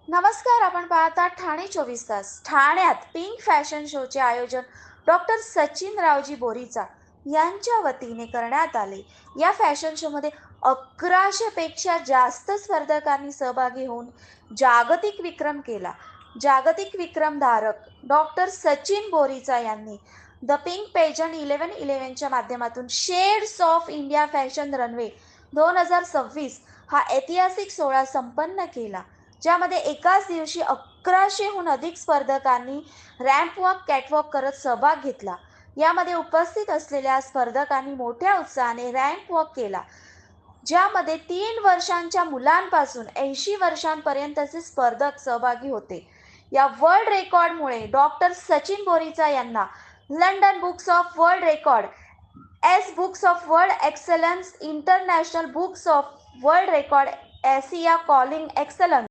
नमस्कार. आपण पाहता ठाणे 24 तास. ठाण्यात पिंक फॅशन शोचे आयोजन डॉक्टर सचिन रावजी बोरीचा यांच्या वतीने करण्यात आले. या फॅशन शोमध्ये 1100 पेक्षा जास्त स्पर्धकांनी सहभागी होऊन जागतिक विक्रम केला. जागतिक विक्रमधारक डॉक्टर सचिन बोरीचा यांनी द पिंक पेजंट 1111च्या माध्यमातून shades of India fashion runway 2026 हा ऐतिहासिक सोहळा संपन्न केला, ज्यामध्ये एकाच दिवशी 1100हून अधिक स्पर्धकांनी रॅम्प वॉक, कॅटवॉक करत सहभाग घेतला. यामध्ये उपस्थित असलेल्या स्पर्धकांनी मोठ्या उत्साहाने रॅम्प वॉक केला, ज्यामध्ये 3 वर्षांच्या मुलांपासून 80 वर्षांपर्यंतचे स्पर्धक सहभागी होते. या वर्ल्ड रेकॉर्डमुळे डॉक्टर सचिन बोरीचा यांना London books of world record, books of world excellence, international books of world record, Asia calling excellence